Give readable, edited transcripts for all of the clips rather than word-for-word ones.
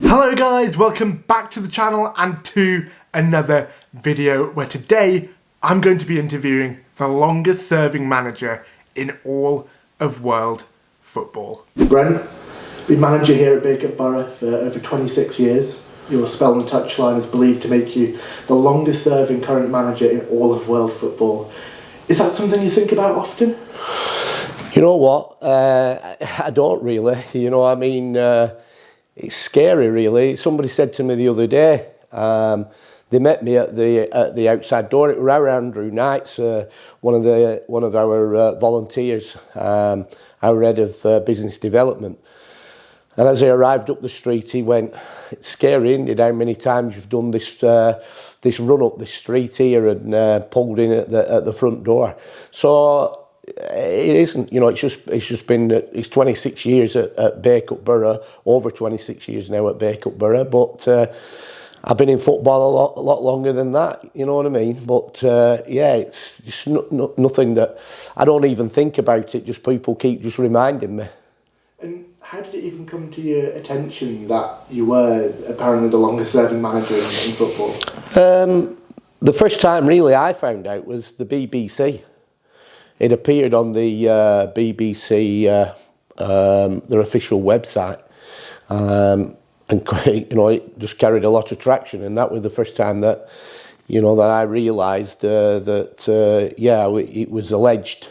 Hello guys, welcome back to the channel and to another video where today I'm going to be interviewing the longest serving manager in all of world football. Brent, been manager here at Bacup Borough for over 26 years. Your spell and touchline is believed to make you the longest serving current manager in all of world football. Is that something you think about often? You know what, I don't really, it's scary really. Somebody said to me the other day, they met me at the outside door. It was our Andrew Knights, one of our volunteers, our head of business development. And as I arrived up the street, he went, "It's scary, isn't it, how many times you've done this run up this street here and pulled in at the front door." So it isn't, it's just been, it's 26 years at Bacup Borough, over 26 years now at Bacup Borough, but I've been in football a lot longer than that, you know what I mean? But yeah, it's just nothing that, I don't even think about it, just people keep just reminding me. And how did it even come to your attention that you were apparently the longest serving manager in football? The first time really I found out was the BBC. It appeared on the BBC, their official website, and it just carried a lot of traction. And that was the first time that, that I realised that it was alleged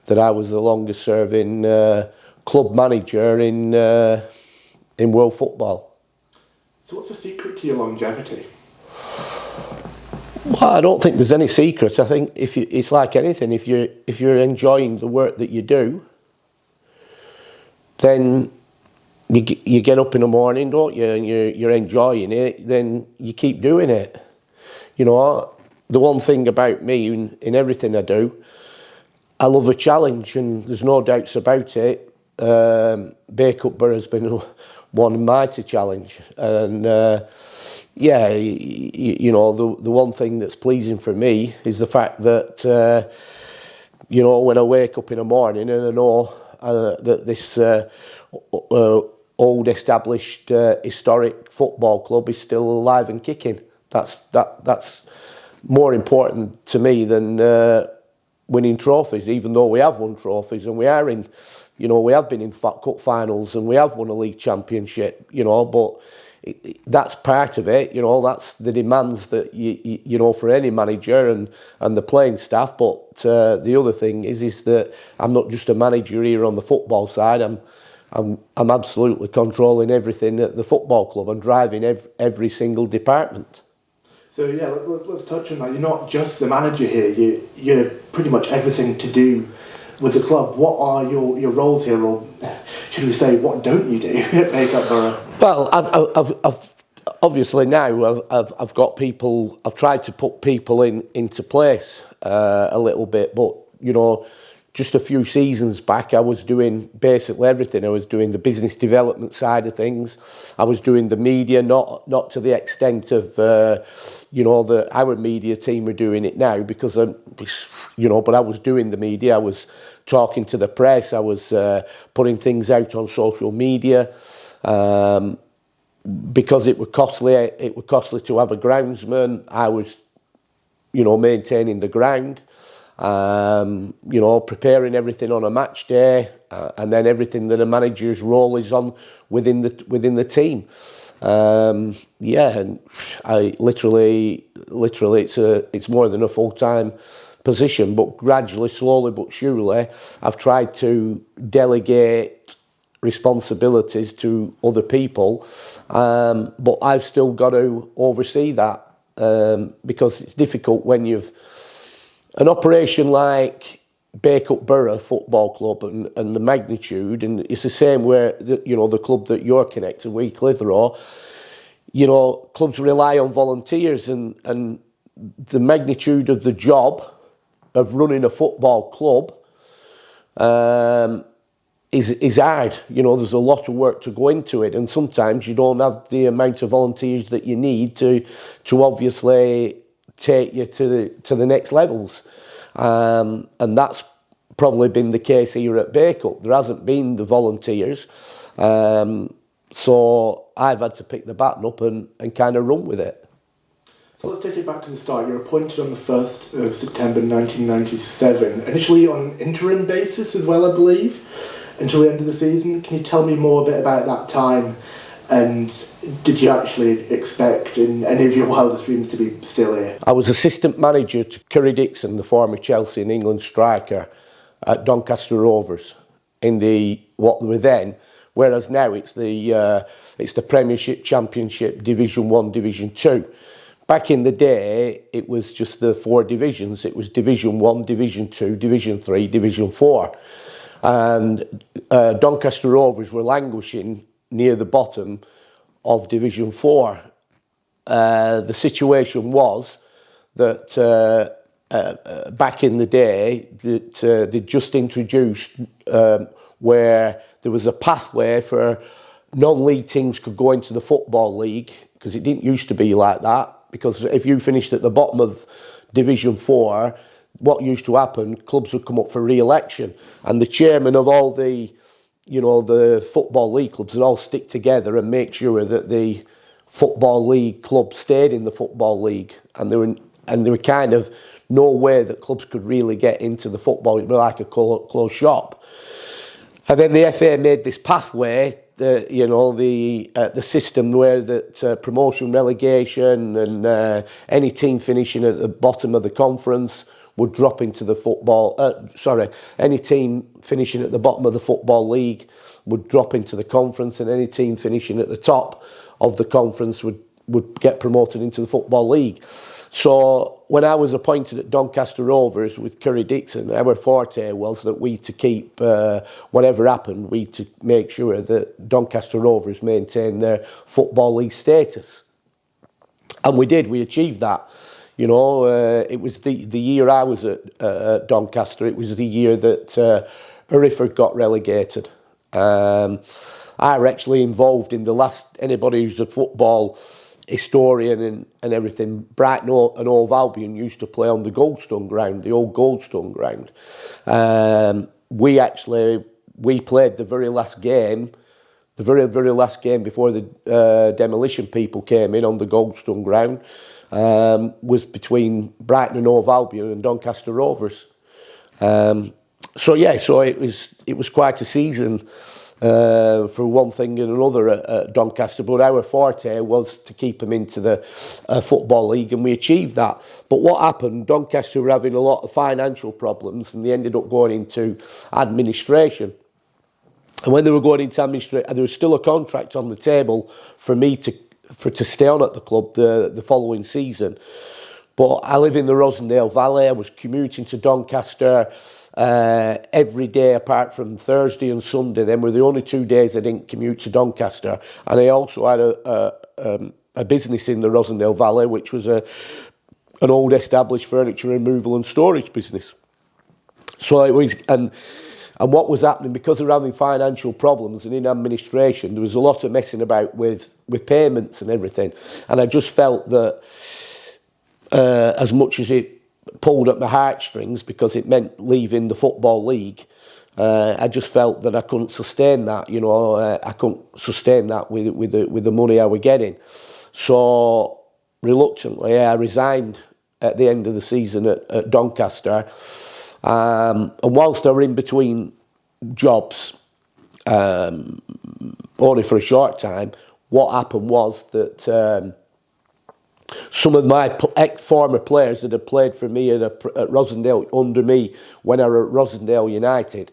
that I was the longest-serving club manager in world football. So, what's the secret to your longevity? Well, I don't think there's any secret. I think it's like anything. If you're enjoying the work that you do, then you get up in the morning, don't you? And you're enjoying it. Then you keep doing it. The one thing about me in everything I do, I love a challenge, and there's no doubts about it. Bacup Borough has been one mighty challenge, and. Yeah, the one thing that's pleasing for me is the fact that, when I wake up in the morning and I know that this old established historic football club is still alive and kicking. That's more important to me than winning trophies, even though we have won trophies and we are in, we have been in cup finals and we have won a league championship, but that's part of it, that's the demands that for any manager and the playing staff. But the other thing is that I'm not just a manager here on the football side. I'm absolutely controlling everything at the football club and driving every single department. So yeah, let's touch on that. You're not just the manager here. You're pretty much everything to do with the club. What are your roles here, or should we say, what don't you do at Bacup Borough? Well, I've obviously now I've got people. I've tried to put people into place a little bit, but just a few seasons back, I was doing basically everything. I was doing the business development side of things. I was doing the media, not to the extent of our media team are doing it now, because but I was doing the media. I was talking to the press. I was putting things out on social media. Because it would costly to have a groundsman. I was, maintaining the ground, preparing everything on a match day, and then everything that a manager's role is on within the team. And I literally, it's more than a full-time position. But gradually, slowly but surely, I've tried to delegate responsibilities to other people, but I've still got to oversee that, because it's difficult when you've an operation like Bacup Borough Football Club and the magnitude, and it's the same where the club that you're connected with, Clitheroe, clubs rely on volunteers, and the magnitude of the job of running a football club is hard. There's a lot of work to go into it, and sometimes you don't have the amount of volunteers that you need to obviously take you to the next levels, and that's probably been the case here at Bacup. There hasn't been the volunteers, So I've had to pick the baton up and kind of run with it. So let's take it back to the start. You're appointed on the 1st of September 1997, initially on an interim basis as well, I believe, until the end of the season. Can you tell me more a bit about that time? And did you actually expect in any of your wildest dreams to be still here? I was assistant manager to Curry Dixon, the former Chelsea and England striker, at Doncaster Rovers in what they were then, whereas now it's the Premiership, Championship, Division 1, Division 2. Back in the day, it was just the 4 divisions. It was Division 1, Division 2, Division 3, Division 4. And Doncaster Rovers were languishing near the bottom of Division 4. The situation was that back in the day that they just introduced where there was a pathway for non-league teams could go into the Football League, because it didn't used to be like that. Because if you finished at the bottom of Division 4, what used to happen, clubs would come up for re-election, and the chairman of all the Football League clubs would all stick together and make sure that the Football League club stayed in the Football League, and there were kind of no way that clubs could really get into the football. It was like a closed shop. And then the FA made this pathway, the system where that promotion, relegation, and any team finishing at the bottom of the conference would drop into the any team finishing at the bottom of the Football League would drop into the conference, and any team finishing at the top of the conference would get promoted into the Football League. So when I was appointed at Doncaster Rovers with Curry Dixon, our forte was that we to keep, whatever happened, we to make sure that Doncaster Rovers maintained their Football League status. And we did, we achieved that. It was the year I was at Doncaster, it was the year that Hereford got relegated. I were actually involved in the last, anybody who's a football historian and everything, Brighton and Hove Albion used to play on the Goldstone ground, the old Goldstone ground. We played the very last game, the very, very last game before the demolition people came in on the Goldstone ground, was between Brighton and Hove Albion and Doncaster Rovers. So it was quite a season. For one thing and another at Doncaster, but our forte was to keep them into the Football League, and we achieved that. But what happened, Doncaster were having a lot of financial problems, and they ended up going into administration. And when they were going into administration, there was still a contract on the table for me to stay on at the club the following season. But I live in the Rosendale Valley. I was commuting to Doncaster every day apart from Thursday and Sunday. Them were the only 2 days I didn't commute to Doncaster. And I also had a business in the Rosendale Valley, which was an old established furniture removal and storage business. So it was, and what was happening, because they were having financial problems and in administration, there was a lot of messing about with payments and everything. And I just felt that as much as it pulled at my heartstrings, because it meant leaving the Football League, I just felt that I couldn't sustain that. I couldn't sustain that with the money I was getting. So reluctantly, I resigned at the end of the season at Doncaster. And whilst I were in between jobs, only for a short time, what happened was that some of my former players that had played for me at Rosendale under me when I were at Rosendale United,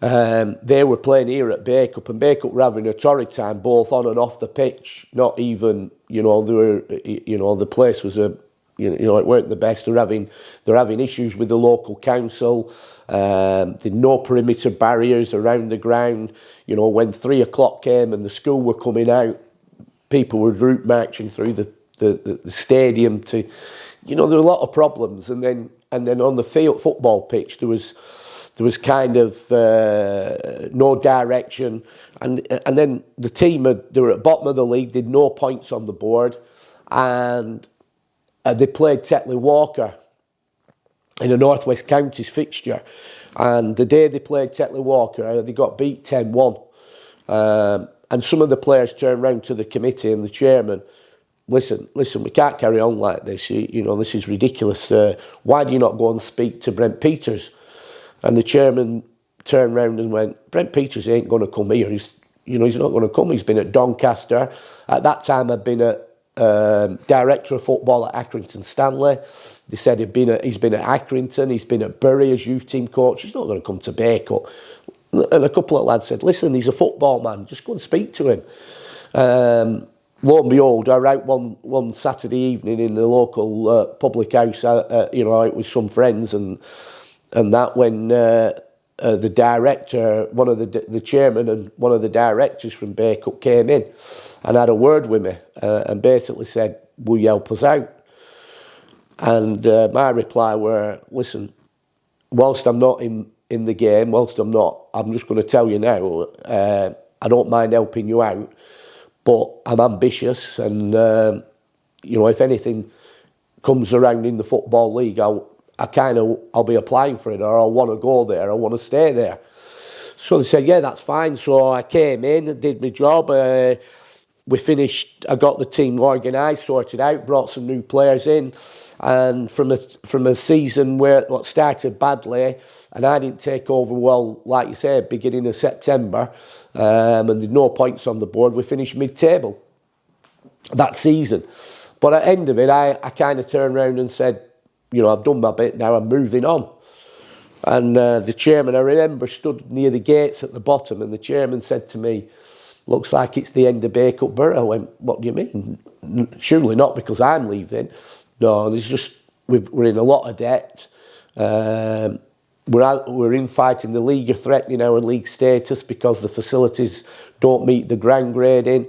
they were playing here at Bacup, and Bacup were having a torrid time both on and off the pitch. Not even, they were, the place was it weren't the best. They're having issues with the local council. There's no perimeter barriers around the ground. When 3 o'clock came and the school were coming out, people were route marching through the stadium to, there were a lot of problems. And then on the field football pitch, there was kind of no direction. And then the team, they were at the bottom of the league, did no points on the board, and they played Tetley Walker in a North West Counties fixture. And the day they played Tetley Walker, they got beat 10-1. And some of the players turned round to the committee and the chairman, listen, we can't carry on like this. This is ridiculous. Why do you not go and speak to Brent Peters? And the chairman turned round and went, Brent Peters ain't going to come here. He's not going to come. He's been at Doncaster. At that time, I'd been at director of football at Accrington Stanley. They said he's been at Accrington. He's been at Bury as youth team coach. He's not going to come to Bacup. And a couple of lads said, listen, he's a football man. Just go and speak to him. Lo and behold, I were out one Saturday evening in the local public house, out with some friends, and that when the director, one of the chairman and one of the directors from Bacup came in and had a word with me and basically said, will you help us out? And my reply were, listen, whilst I'm not in the game, I'm just going to tell you now, I don't mind helping you out, but I'm ambitious, and if anything comes around in the Football League, I'll be applying for it, or I want to go there, I want to stay there. So they said, yeah, that's fine. So I came in, did my job. We finished. I got the team organised, sorted out, brought some new players in, and from a season what started badly, and I didn't take over well, like you said, beginning of September, and there's no points on the board. We finished mid-table that season, but at the end of it, I kind of turned around and said, I've done my bit now. I'm moving on. And the chairman, I remember, stood near the gates at the bottom, and the chairman said to me, looks like it's the end of Bacup Borough. I went, what do you mean? Surely not because I'm leaving. No, there's just, we're in a lot of debt. We're infighting the league, are threatening our league status because the facilities don't meet the ground grading.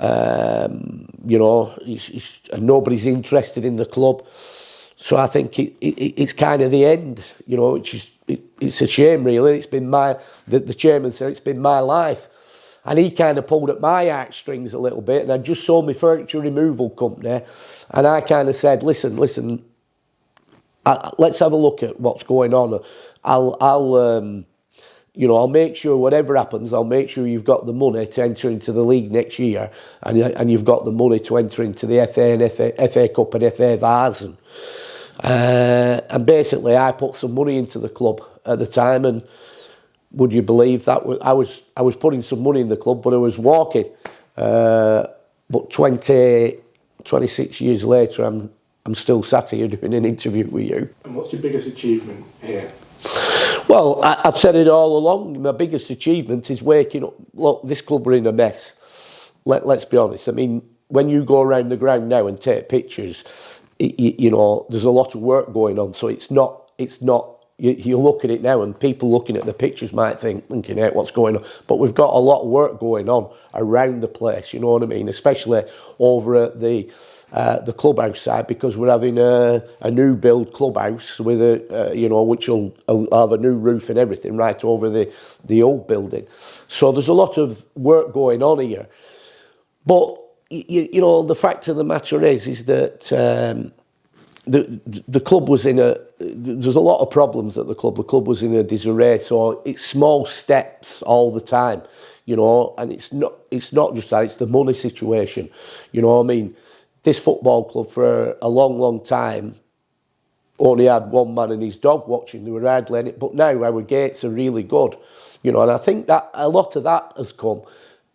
And nobody's interested in the club. So I think it's kind of the end, it's a shame really. It's been the chairman said it's been my life. And he kind of pulled at my heartstrings a little bit, and I just sold my furniture removal company, and I kind of said, listen, let's have a look at what's going on. I'll make sure whatever happens, I'll make sure you've got the money to enter into the league next year, and you've got the money to enter into the FA and FA Cup and FA Vase. And basically, I put some money into the club at the time, and would you believe that I was putting some money in the club, but I was walking. But 26 years later, I'm still sat here doing an interview with you. And what's your biggest achievement here? Well, I've said it all along. My biggest achievement is waking up. Look, this club are in a mess. Let's be honest. I mean, when you go around the ground now and take pictures, there's a lot of work going on. So it's not. You look at it now, and people looking at the pictures might thinking, hey, what's going on? But we've got a lot of work going on around the place. You know what I mean? Especially over at the clubhouse side, because we're having a new build clubhouse with which will have a new roof and everything right over the old building. So there's a lot of work going on here. But the fact of the matter is that the club was there's a lot of problems at the club. The club was in a disarray, so it's small steps all the time, and it's not just that, it's the money situation. I mean, this football club for a long, long time only had one man and his dog watching. They were hardly in it, but now our gates are really good, and I think that a lot of that has come.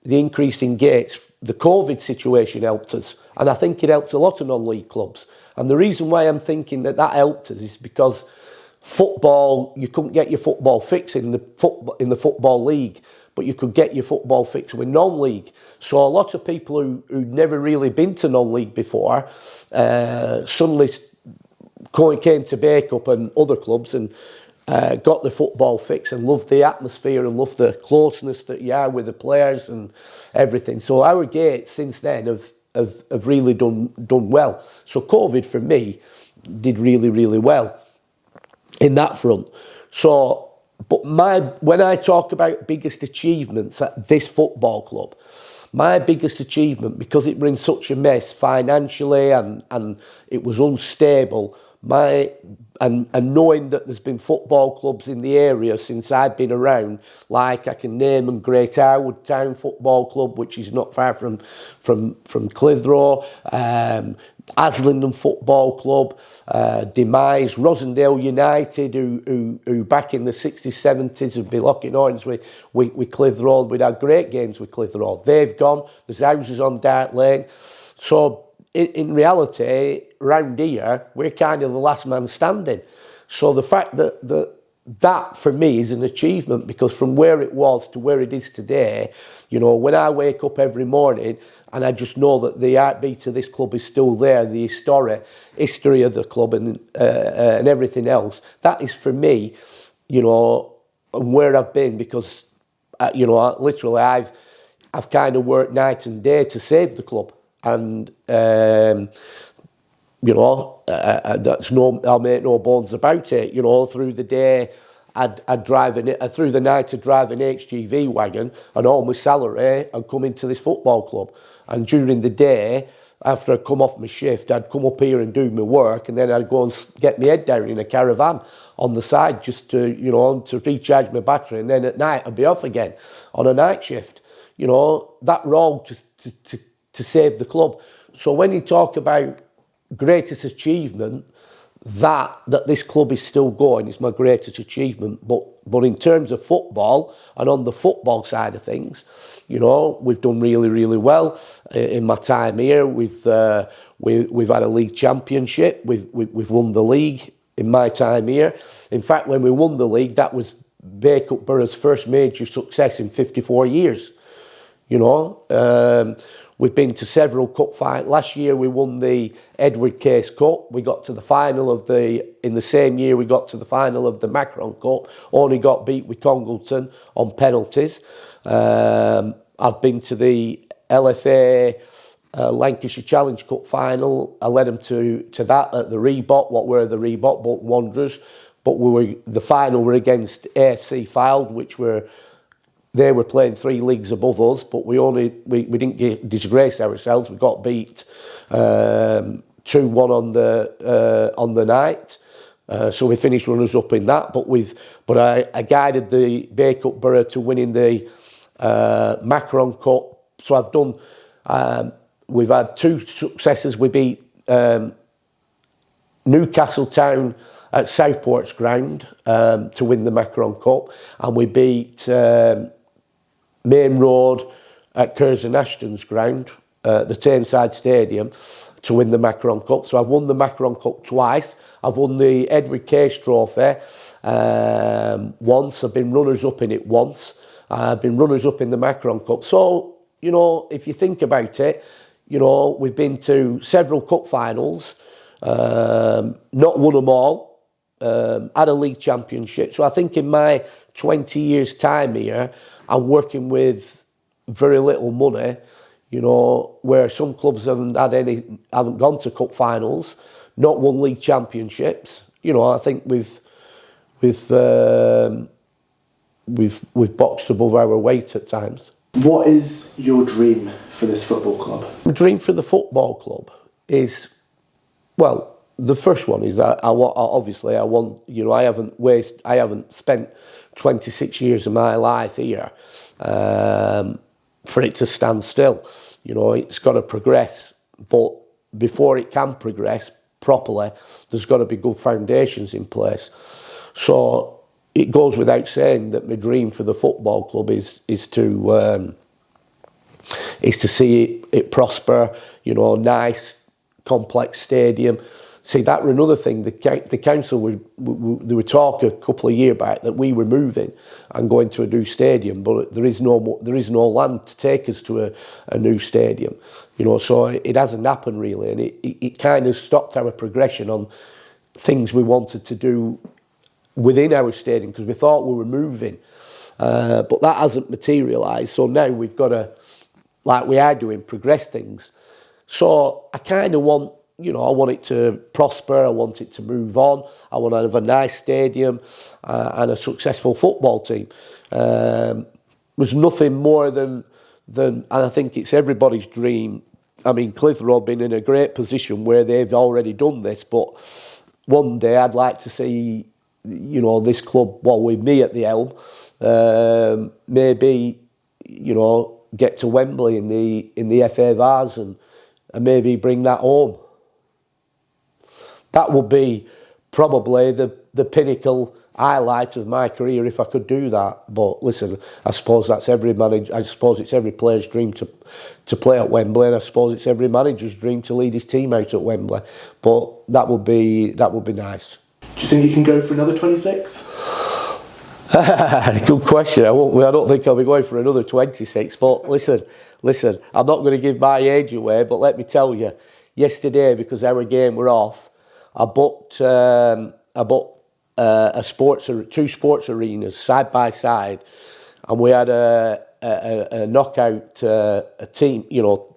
The increase in gates, the COVID situation helped us, and I think it helped a lot of non-league clubs. And the reason why I'm thinking that helped us is because football, you couldn't get your football fix in the football league, but you could get your football fix with non-league. So a lot of people who'd never really been to non-league before suddenly came to Bacup and other clubs and got the football fix and loved the atmosphere and loved the closeness that you are with the players and everything. So our gates since then have really done well. So COVID for me did really, really well in that front. So, but when I talk about biggest achievements at this football club, my biggest achievement, because it was in such a mess financially and it was unstable, and knowing that there's been football clubs in the area since I've been around, like I can name them, Great Harwood Town Football Club, which is not far from Clitheroe, Aslington Football Club, Demise, Rosendale United, who back in the 60s, 70s would be locking horns with Clitheroe. We'd had great games with Clitheroe. They've gone. There's houses on Dart Lane. So in reality, round here, we're kind of the last man standing. So the fact that for me is an achievement, because from where it was to where it is today, you know, when I wake up every morning and I just know that the heartbeat of this club is still there, the history of the club and everything else, that is for me, you know, and where I've been, because, you know, I've kind of worked night and day to save the club. And, you know, I'll make no bones about it. You know, through the day, I'd drive through the night, I'd drive an HGV wagon and all my salary and come into this football club. And during the day, after I'd come off my shift, I'd come up here and do my work, and then I'd go and get my head down in a caravan on the side just to, you know, to recharge my battery. And then at night, I'd be off again on a night shift. You know, that role to save the club. So when you talk about greatest achievement, that this club is still going is my greatest achievement. But in terms of football and on the football side of things, you know, we've done really, really well in my time here. We've had a league championship. We've won the league in my time here. In fact, when we won the league, that was Bacup Borough's first major success in 54 years. You know, we've been to several cup finals. Last year we won the Edward Case Cup. We got to the final in the same year we got to the final of the Macron Cup. Only got beat with Congleton on penalties. I've been to the LFA Lancashire Challenge Cup final. I led them to that at the Reebok, what were the Reebok Bolton Wanderers. But the final were against AFC Fylde, which they were playing 3 leagues above us, but we didn't disgrace ourselves. We got beat 2-1 on the night, so we finished runners up in that. But I guided the Bacup Borough to winning the Macron Cup. So I've done. We've had 2 successes. We beat Newcastle Town at Southport's ground to win the Macron Cup, and we beat Main Road at Curzon Ashton's ground, the Tameside Stadium, to win the Macron Cup. So I've won the Macron Cup twice. I've won the Edward Case Trophy once. I've been runners-up in it once. I've been runners-up in the Macron Cup. So, you know, if you think about it, you know, we've been to several cup finals, not won them all, had a league championship. So I think in my 20 years' time here, I'm working with very little money, you know, where some clubs haven't gone to cup finals, not won league championships. You know, I think we've boxed above our weight at times. What is your dream for this football club? My dream for the football club is, well, the first one is I want, you know, I haven't spent 26 years of my life here for it to stand still. You know, it's got to progress, but before it can progress properly, there's got to be good foundations in place. So it goes without saying that my dream for the football club is to see it prosper. You know, nice, complex stadium. See, that were another thing. The council they were talking a couple of years back that we were moving and going to a new stadium, but there is no land to take us to a new stadium. You know, so it hasn't happened really, and it kind of stopped our progression on things we wanted to do within our stadium because we thought we were moving, but that hasn't materialised. So now we've got to, like we are doing, progress things. So I kind of want. You know, I want it to prosper, I want it to move on, I want to have a nice stadium and a successful football team. There's nothing more than, and I think it's everybody's dream. I mean, Clitheroe have been in a great position where they've already done this, but one day I'd like to see, you know, this club, well, with me at the helm, maybe, you know, get to Wembley in the FA Vase and maybe bring that home. That would be probably the pinnacle highlight of my career if I could do that. But listen, I suppose that's every manager. I suppose it's every player's dream to play at Wembley, and I suppose it's every manager's dream to lead his team out at Wembley. But that would be nice. Do you think you can go for another 26? Good question. I don't think I'll be going for another 26. But listen, I'm not going to give my age away. But let me tell you, yesterday, because our game were off, I booked two sports arenas side by side, and we had a knockout, a team, you know,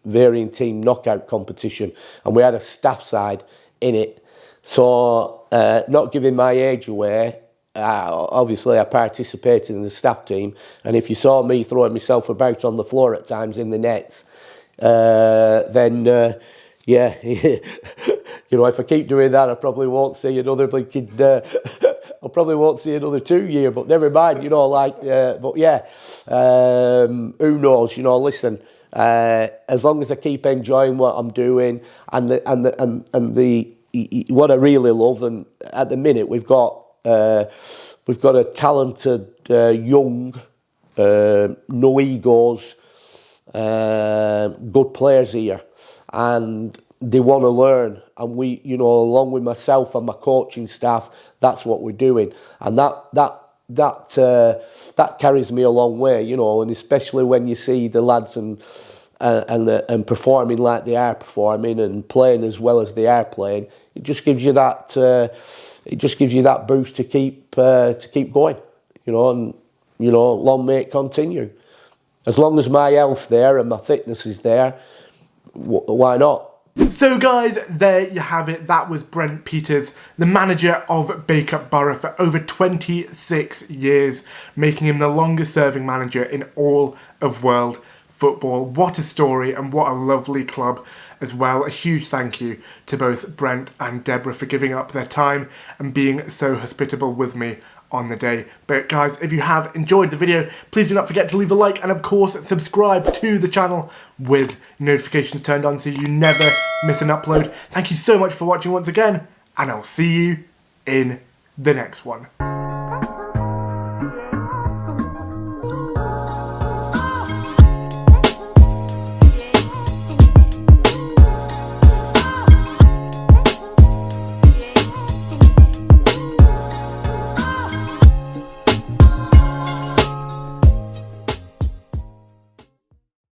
varying team knockout competition, and we had a staff side in it. So, not giving my age away, obviously I participated in the staff team, and if you saw me throwing myself about on the floor at times in the nets, then yeah, you know, if I keep doing that, I probably won't see another blinking. I probably won't see another 2 year, but never mind. You know, like, but yeah, who knows? You know, listen. As long as I keep enjoying what I'm doing, and the what I really love, and at the minute we've got a talented young, no egos, good players here, and they want to learn, and we, you know, along with myself and my coaching staff, that's what we're doing, and that carries me a long way, you know, and especially when you see the lads and performing like they are performing and playing as well as they are playing, it just gives you that boost to keep going, you know, and you know, long may it continue. As long as my health's there and my fitness is there, why not? So guys, there you have it. That was Brent Peters, the manager of Bacup Borough for over 26 years, making him the longest serving manager in all of world football. What a story, and what a lovely club as well. A huge thank you to both Brent and Deborah for giving up their time and being so hospitable with me on the day. But guys, if you have enjoyed the video, please do not forget to leave a like, and of course subscribe to the channel with notifications turned on so you never miss an upload. Thank you so much for watching once again, and I'll see you in the next one.